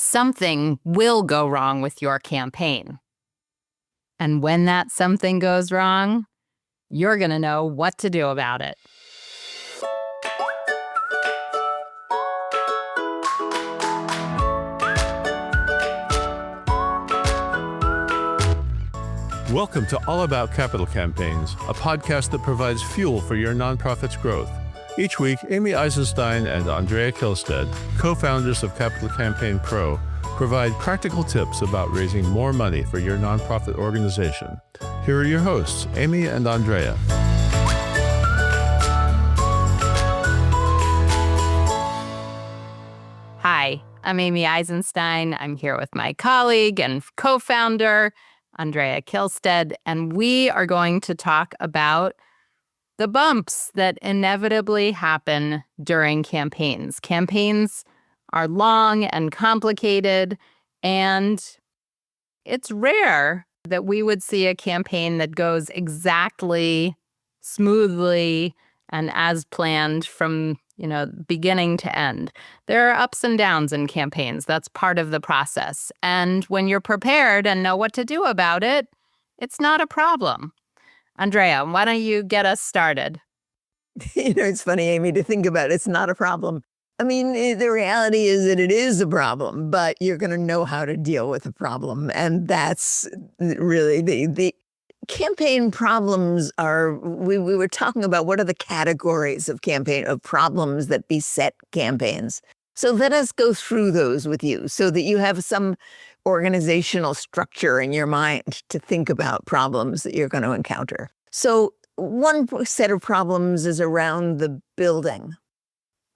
something will go wrong with your campaign. And when that something goes wrong, you're going to know what to do about it. Welcome to All About Capital Campaigns, a podcast that provides fuel for your nonprofit's growth. Each week, Amy Eisenstein and Andrea Kihlstedt, co-founders of Capital Campaign Pro, provide practical tips about raising more money for your nonprofit organization. Here are your hosts, Amy and Andrea. Hi, I'm Amy Eisenstein. I'm here with my colleague and co-founder, Andrea Kihlstedt, and we are going to talk about the bumps that inevitably happen during campaigns. Campaigns are long and complicated, and it's rare that we would see a campaign that goes exactly, smoothly, and as planned from beginning to end. There are ups and downs in campaigns. That's part of the process. And when you're prepared and know what to do about it, it's not a problem. Andrea, why don't you get us started? It's funny, Amy, to think about. It's not a problem. I mean, the reality is that it is a problem, but you're going to know how to deal with the problem. And that's really the campaign problems are, we were talking about what are the categories of problems that beset campaigns. So let us go through those with you so that you have some organizational structure in your mind to think about problems that you're going to encounter. So one set of problems is around the building,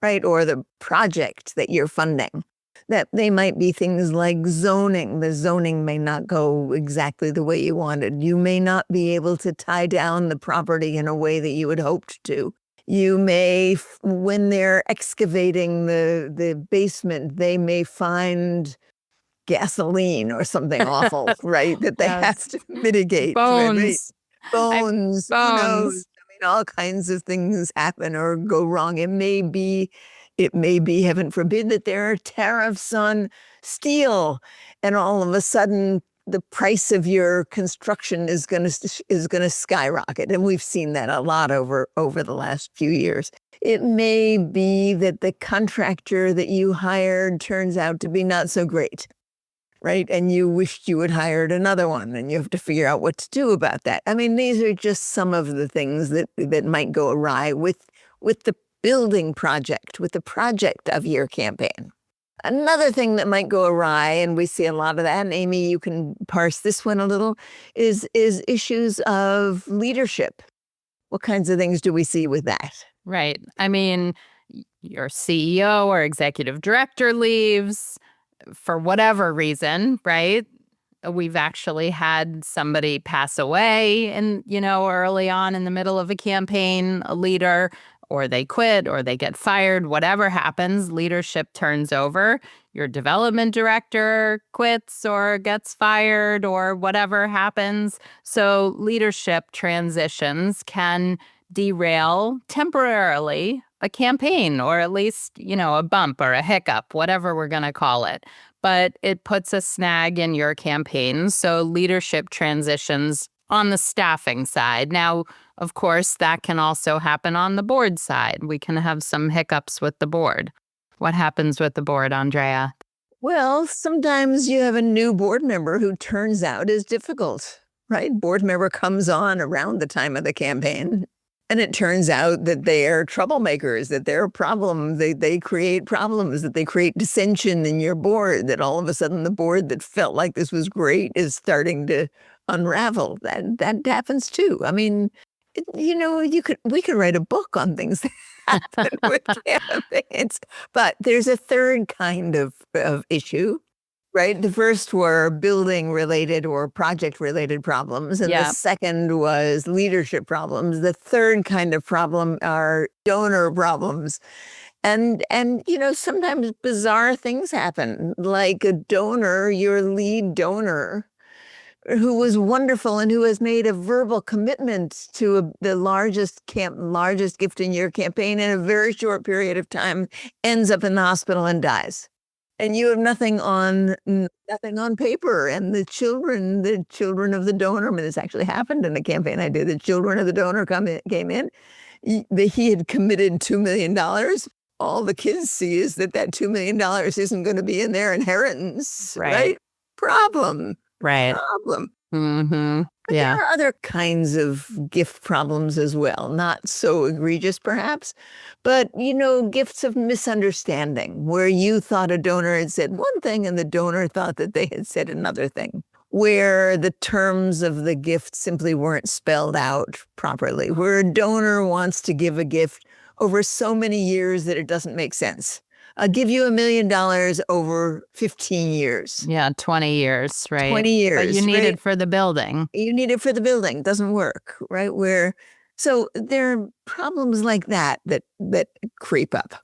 right? Or the project that you're funding. That they might be things like zoning. The zoning may not go exactly the way you wanted. You may not be able to tie down the property in a way that you had hoped to. You may, when they're excavating the basement, they may find gasoline or something awful, right? That they have to mitigate. Bones. Right? Bones. Who knows? I mean, all kinds of things happen or go wrong. It may be, heaven forbid, that there are tariffs on steel, and all of a sudden the price of your construction is going to skyrocket. And we've seen that a lot over the last few years. It may be that the contractor that you hired turns out to be not so great, right? And you wished you had hired another one, and you have to figure out what to do about that. I mean, these are just some of the things that might go awry with the building project, with the project of your campaign. Another thing that might go awry, and we see a lot of that, and Amy, you can parse this one a little, is issues of leadership. What kinds of things do we see with that? Right. I mean, your CEO or executive director leaves for whatever reason, right? We've actually had somebody pass away early on in the middle of a campaign, a leader, or they quit or they get fired, whatever happens, leadership turns over. Your development director quits or gets fired or whatever happens. So leadership transitions can derail temporarily a campaign, or at least, a bump or a hiccup, whatever we're going to call it. But it puts a snag in your campaign. So leadership transitions on the staffing side. Now, of course, that can also happen on the board side. We can have some hiccups with the board. What happens with the board, Andrea? Well, sometimes you have a new board member who turns out is difficult, right? Board member comes on around the time of the campaign, and it turns out that they are troublemakers, that they're a problem. They create problems, that they create dissension in your board, that all of a sudden the board that felt like this was great is starting to unravel. That happens too. I mean, we could write a book on things that happen with campaigns. But there's a third kind of issue, right? The first were building-related or project-related problems, and the second was leadership problems. The third kind of problem are donor problems. And sometimes bizarre things happen, like a donor, your lead donor, who was wonderful and who has made a verbal commitment to the largest gift in your campaign in a very short period of time, ends up in the hospital and dies. And you have nothing on paper. And the children of the donor, I mean, this actually happened in a campaign I did. The children of the donor came in. He had committed $2 million. All the kids see is that $2 million isn't going to be in their inheritance, right? Problem, Right. problem. Mm-hmm. But Yeah. there are other kinds of gift problems as well, not so egregious perhaps, but gifts of misunderstanding, where you thought a donor had said one thing and the donor thought that they had said another thing, where the terms of the gift simply weren't spelled out properly, where a donor wants to give a gift over so many years that it doesn't make sense. I'll give you $1 million over 15 years. Yeah, 20 years, right? 20 years. But you need right? it for the building. You need it for the building. Doesn't work, right? So there are problems like that creep up.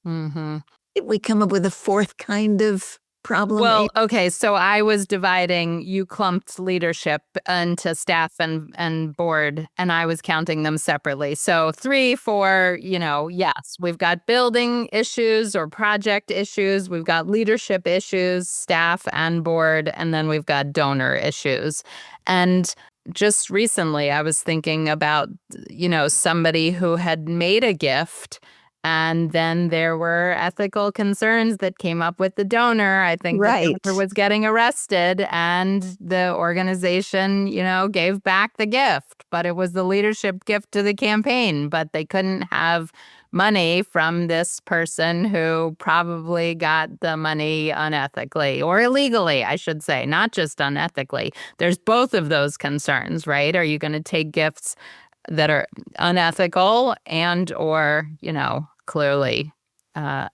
Mm-hmm. We come up with a fourth kind of problem. Well, okay, so I was you clumped leadership into staff and board, and I was counting them separately. So 3, 4, yes, we've got building issues or project issues, we've got leadership issues, staff and board, and then we've got donor issues. And just recently, I was thinking about, somebody who had made a gift, and then there were ethical concerns that came up with the donor. I think the donor was getting arrested, and the organization, gave back the gift. But it was the leadership gift to the campaign. But they couldn't have money from this person who probably got the money unethically or illegally, I should say, not just unethically. There's both of those concerns, right? Are you going to take gifts that are unethical or, clearly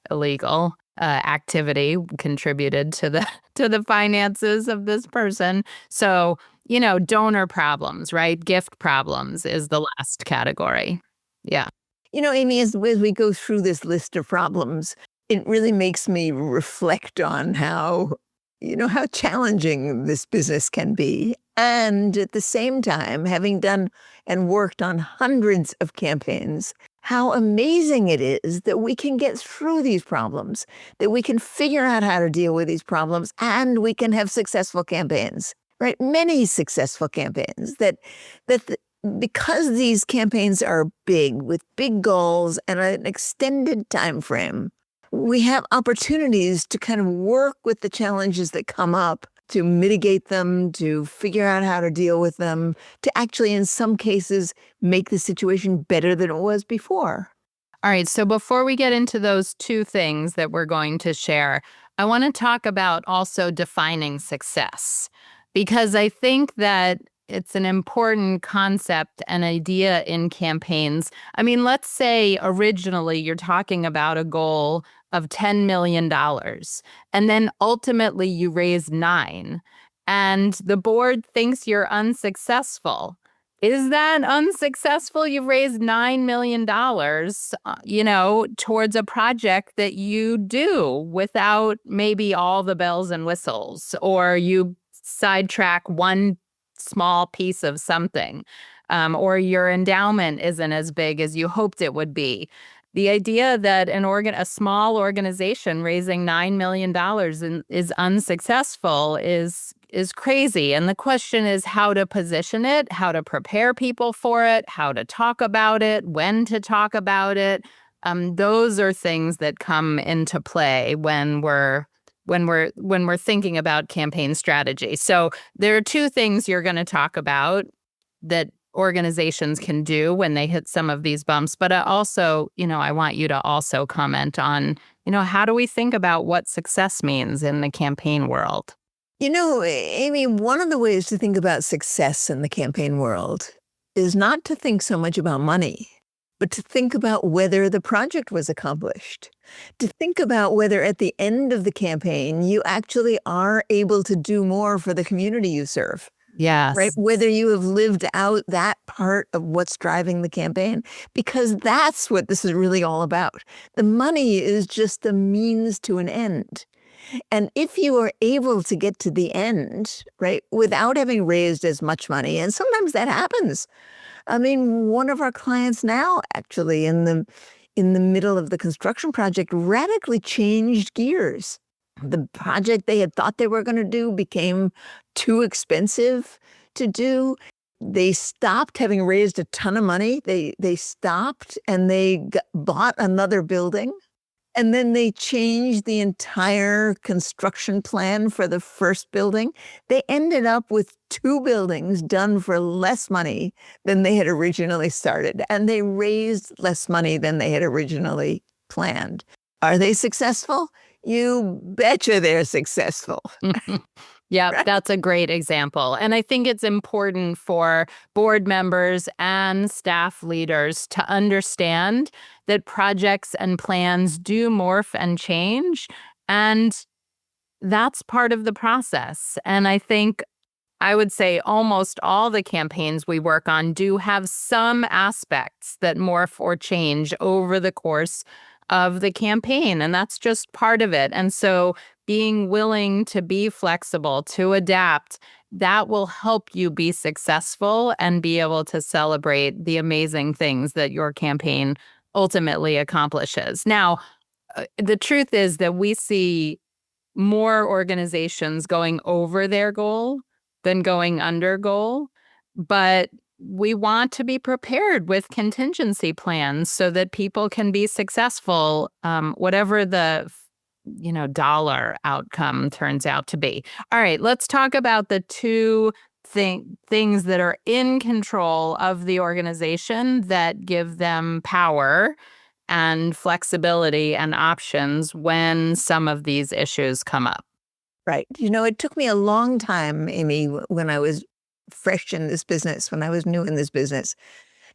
illegal activity contributed to the finances of this person? So, donor problems, right? Gift problems is the last category. Yeah. Amy, as we go through this list of problems, it really makes me reflect on how challenging this business can be. And at the same time, having done and worked on hundreds of campaigns, how amazing it is that we can get through these problems, that we can figure out how to deal with these problems, and we can have successful campaigns, right? Many successful campaigns because these campaigns are big, with big goals and an extended time frame, we have opportunities to kind of work with the challenges that come up, to mitigate them, to figure out how to deal with them, to actually, in some cases, make the situation better than it was before. All right. So before we get into those two things that we're going to share, I want to talk about also defining success, because I think that it's an important concept and idea in campaigns. I mean, let's say originally you're talking about a goal of $10 million, and then ultimately you raise 9, and the board thinks you're unsuccessful. Is that unsuccessful? You've raised $9 million, towards a project that you do without maybe all the bells and whistles, or you sidetrack one small piece of something, or your endowment isn't as big as you hoped it would be. The idea that a small organization raising $9 million is unsuccessful is crazy. And the question is how to position it, how to prepare people for it, how to talk about it, when to talk about it. Those are things that come into play when we're thinking about campaign strategy. So there are two things you're going to talk about that organizations can do when they hit some of these bumps. But also, I want you to also comment on, how do we think about what success means in the campaign world? Amy, one of the ways to think about success in the campaign world is not to think so much about money, but to think about whether the project was accomplished, to think about whether at the end of the campaign, you actually are able to do more for the community you serve. Yes. Right? Whether you have lived out that part of what's driving the campaign, because that's what this is really all about. The money is just the means to an end. And if you are able to get to the end, right, without having raised as much money, and sometimes that happens. I mean, one of our clients now, actually, in the middle of the construction project, radically changed gears. The project they had thought they were going to do became too expensive to do. They stopped, having raised a ton of money. They stopped and they bought another building. And then they changed the entire construction plan for the first building. They ended up with two buildings done for less money than they had originally started. And they raised less money than they had originally planned. Are they successful? You betcha they're successful. Yeah, Right? that's a great example. And I think it's important for board members and staff leaders to understand that projects and plans do morph and change. And that's part of the process. And I think I would say almost all the campaigns we work on do have some aspects that morph or change over the course of the campaign. And that's just part of it. And so being willing to be flexible, to adapt, that will help you be successful and be able to celebrate the amazing things that your campaign ultimately accomplishes. Now, the truth is that we see more organizations going over their goal than going under goal. But we want to be prepared with contingency plans so that people can be successful, whatever the dollar outcome turns out to be. All right, let's talk about the two things that are in control of the organization that give them power and flexibility and options when some of these issues come up. Right. It took me a long time, Amy, when I was fresh in this business, when I was new in this business,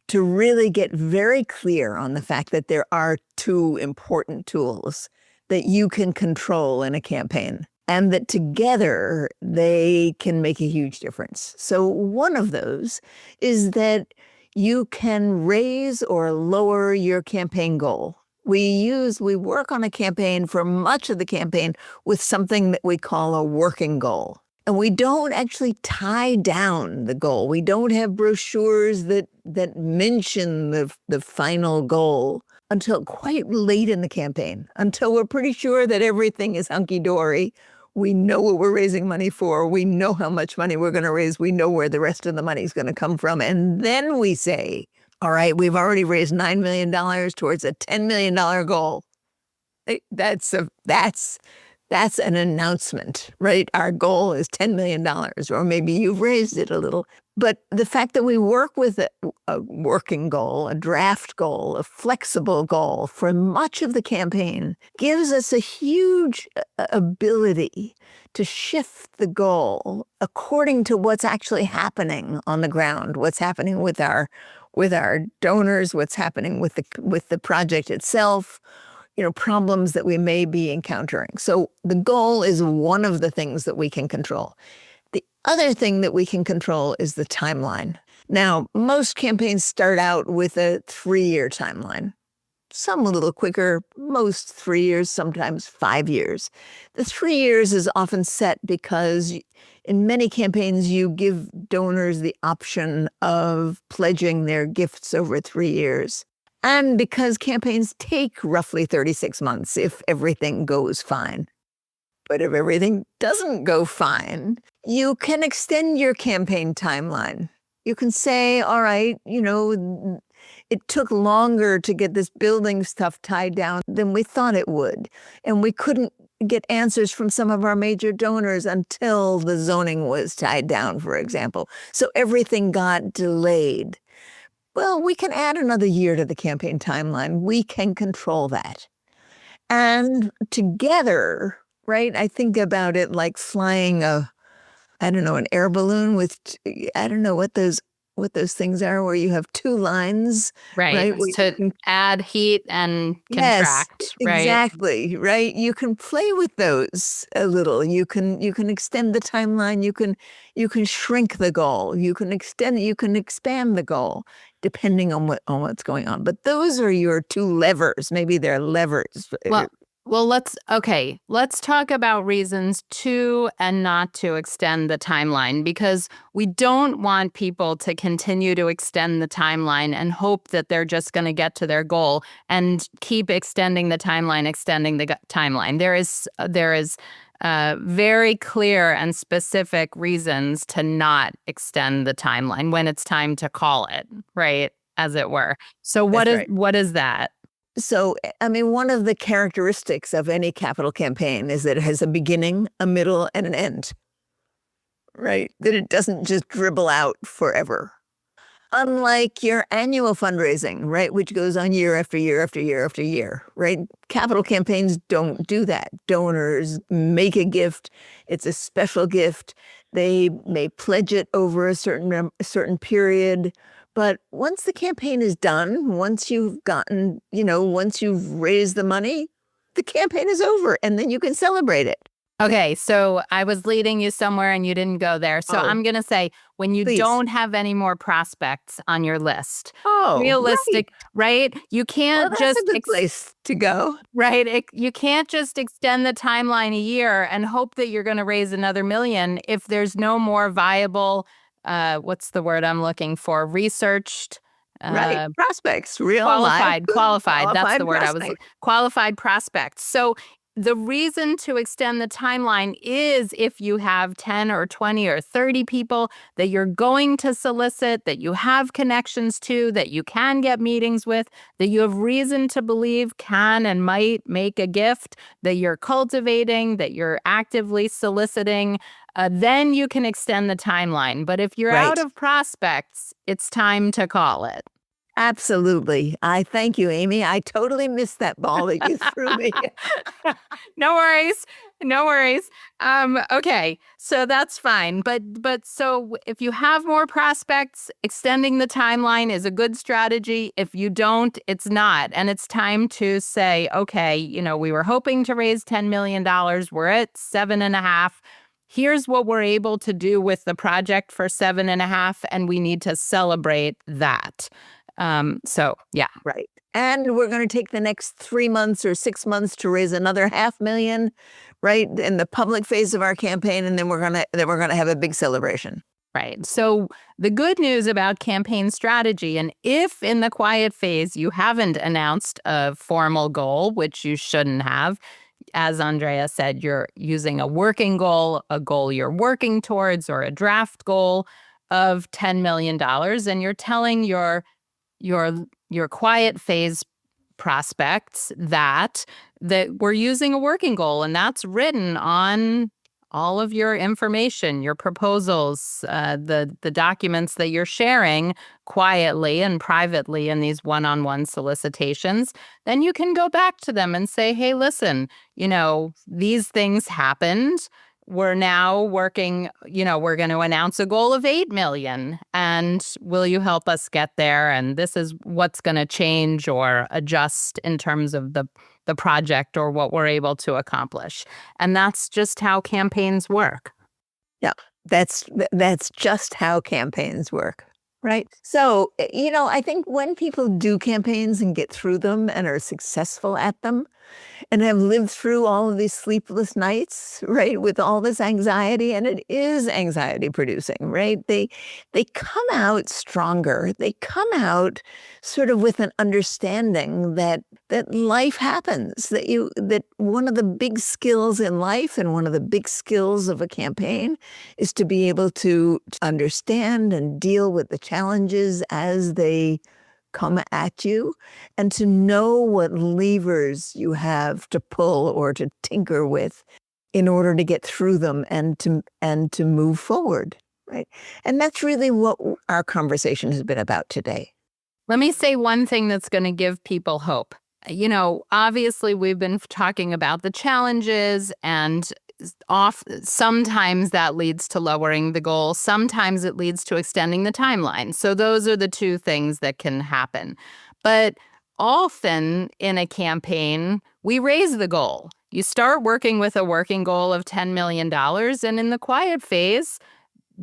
to really get very clear on the fact that there are two important tools that you can control in a campaign, and that together they can make a huge difference. So one of those is that you can raise or lower your campaign goal. We work on a campaign for much of the campaign with something that we call a working goal. And we don't actually tie down the goal. We don't have brochures that mention the final goal until quite late in the campaign, until we're pretty sure that everything is hunky-dory. We know what we're raising money for. We know how much money we're going to raise. We know where the rest of the money is going to come from. And then we say, all right, we've already raised $9 million towards a $10 million goal. That's an announcement, right? Our goal is $10 million, or maybe you've raised it a little. But the fact that we work with a working goal, a draft goal, a flexible goal for much of the campaign gives us a huge ability to shift the goal according to what's actually happening on the ground, what's happening with our donors, what's happening with the project itself, problems that we may be encountering. So the goal is one of the things that we can control. The other thing that we can control is the timeline. Now, most campaigns start out with a 3-year timeline. Some a little quicker, most 3 years, sometimes 5 years. The 3 years is often set because in many campaigns, you give donors the option of pledging their gifts over 3 years. And because campaigns take roughly 36 months if everything goes fine. But if everything doesn't go fine, you can extend your campaign timeline. You can say, all right, it took longer to get this building stuff tied down than we thought it would. And we couldn't get answers from some of our major donors until the zoning was tied down, for example. So everything got delayed. Well, we can add another year to the campaign timeline. We can control that. And together, right, I think about it like flying an air balloon with, I don't know what those things are, where you have two lines, right? To add heat and contract, yes, right? Exactly, right? You can play with those a little. You can extend the timeline. You can shrink the goal. You can expand the goal, depending on what's going on. But those are your two levers. Maybe they're levers. Well, Well, let's talk about reasons to and not to extend the timeline, because we don't want people to continue to extend the timeline and hope that they're just going to get to their goal and keep extending the timeline. There is very clear and specific reasons to not extend the timeline when it's time to call it, right? As it were. So That's right. what is that? So, I mean, one of the characteristics of any capital campaign is that it has a beginning, a middle, and an end, right? That it doesn't just dribble out forever. Unlike your annual fundraising, right, which goes on year after year after year after year, right? Capital campaigns don't do that. Donors make a gift. It's a special gift. They may pledge it over a certain period. But once the campaign is done, once you've raised the money, the campaign is over and then you can celebrate it. Okay, so I was leading you somewhere and you didn't go there. So Oh, I'm going to say, when you please. don't have any more prospects on your list, Oh, realistic, right? You Well, can't that's just a good place to go. right? You can't just extend the timeline a year and hope that you're going to raise another million if there's no more viable, what's the word I'm looking for? Researched, Right. uh, Prospects, real live, good, qualified. That's the qualified word prospects. qualified prospects. So the reason to extend the timeline is if you have 10 or 20 or 30 people that you're going to solicit, that you have connections to, that you can get meetings with, that you have reason to believe can and might make a gift, that you're cultivating, that you're actively soliciting, then you can extend the timeline. But if you're out Right. of prospects, it's time to call it. Absolutely. I thank you, Amy. I totally missed that ball that you threw me. No worries. No worries. Okay. So that's fine. But so if you have more prospects, extending the timeline is a good strategy. If you don't, it's not. And it's time to say, okay, we were hoping to raise $10 million. We're at 7.5. Here's what we're able to do with the project for 7.5, and we need to celebrate that. So yeah. Right. And we're going to take the next 3 months or 6 months to raise another 500,000, right, in the public phase of our campaign, and then we're gonna have a big celebration. Right. So the good news about campaign strategy, and if in the quiet phase you haven't announced a formal goal, which you shouldn't have, as Andrea said, you're using a working goal, a goal you're working towards, or a draft goal of $10 million, and you're telling your quiet phase prospects that we're using a working goal, and that's written on all of your information, your proposals, the documents that you're sharing quietly and privately in these one-on-one solicitations. Then you can go back to them and say, hey, listen, these things happened. We're now working, we're going to announce a goal of 8 million, and will you help us get there? And this is what's going to change or adjust in terms of the project or what we're able to accomplish. And that's just how campaigns work. Yeah, that's just how campaigns work. Right. So, I think when people do campaigns and get through them and are successful at them, and have lived through all of these sleepless nights, right, with all this anxiety, and it is anxiety producing, right? They come out stronger. They come out sort of with an understanding that life happens, that one of the big skills in life and one of the big skills of a campaign is to be able to understand and deal with the challenges as they come at you, and to know what levers you have to pull or to tinker with in order to get through them and to move forward, right? And that's really what our conversation has been about today. Let me say one thing that's going to give people hope. Obviously we've been talking about the challenges, and sometimes that leads to lowering the goal. Sometimes it leads to extending the timeline. So those are the two things that can happen. But often in a campaign, we raise the goal. You start working with a working goal of $10 million, and in the quiet phase,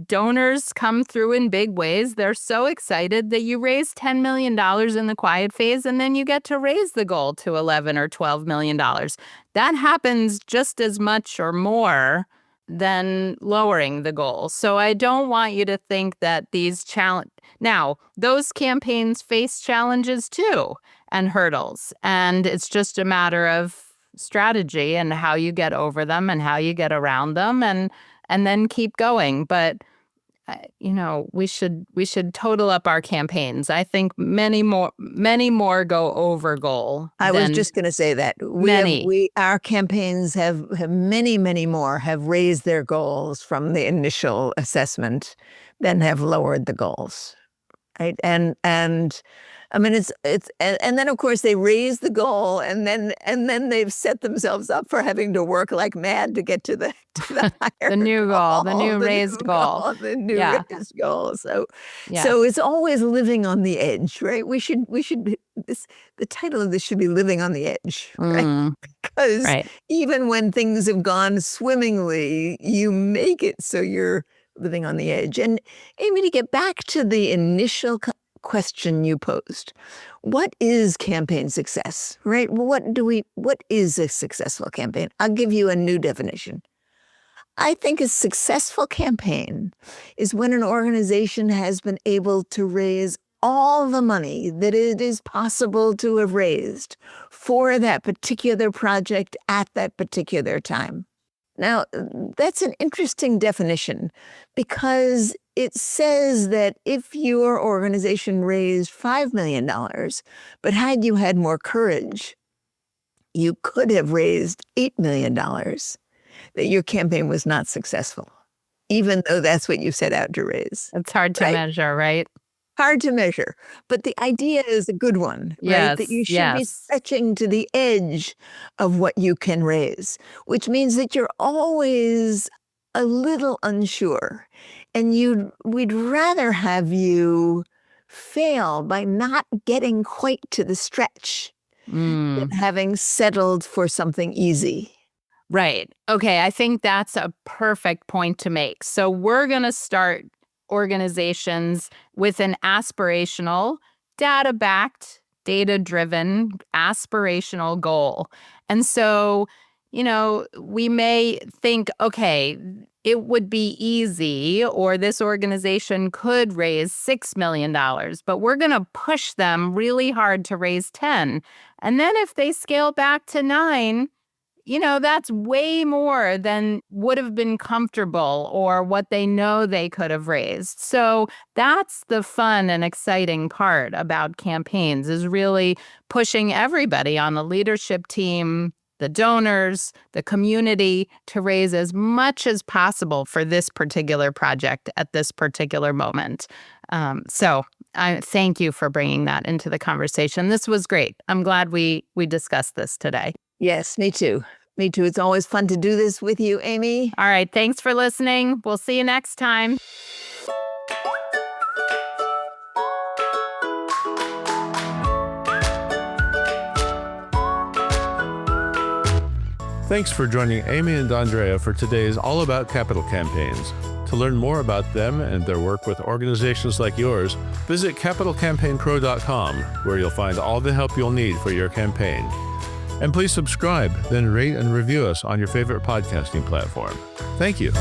donors come through in big ways. They're so excited that you raise $10 million in the quiet phase, and then you get to raise the goal to $11 or $12 million. That happens just as much or more than lowering the goal. So I don't want you to think that these now, those campaigns face challenges too and hurdles. And it's just a matter of strategy and how you get over them and how you get around them and then keep going. But we should total up our campaigns. I think many more go over goal. I was just going to say that our campaigns have many more have raised their goals from the initial assessment than have lowered the goals, right? And I mean, it's and then of course they raise the goal, and then they've set themselves up for having to work like mad to get to the higher the new goal, the new raised goal. Raised goal. So it's always living on the edge, right? The title of this should be "Living on the Edge," right? Because even when things have gone swimmingly, you make it so you're living on the edge. And Amy, to get back to the initial question you posed, what is campaign success, right? What is a successful campaign? I'll give you a new definition. I think a successful campaign is when an organization has been able to raise all the money that it is possible to have raised for that particular project at that particular time. Now, that's an interesting definition because it says that if your organization raised $5 million, but had you had more courage, you could have raised $8 million, that your campaign was not successful, even though that's what you set out to raise. It's hard to measure, right? Hard to measure, but the idea is a good one, right? Yes, that you should be stretching to the edge of what you can raise, which means that you're always a little unsure, and we'd rather have you fail by not getting quite to the stretch than having settled for something easy. Right. Okay, I think that's a perfect point to make. So we're going to start organizations with an aspirational, data-backed, data-driven, aspirational goal. And so, we may think, okay, it would be easy, or this organization could raise $6 million, but we're going to push them really hard to raise 10. And then if they scale back to 9, that's way more than would have been comfortable or what they know they could have raised. So that's the fun and exciting part about campaigns, is really pushing everybody on the leadership team, the donors, the community, to raise as much as possible for this particular project at this particular moment. So I thank you for bringing that into the conversation. This was great. I'm glad we discussed this today. Yes, me too. Me too. It's always fun to do this with you, Amy. All right. Thanks for listening. We'll see you next time. Thanks for joining Amy and Andrea for today's All About Capital Campaigns. To learn more about them and their work with organizations like yours, visit capitalcampaignpro.com, where you'll find all the help you'll need for your campaign. And please subscribe, then rate and review us on your favorite podcasting platform. Thank you.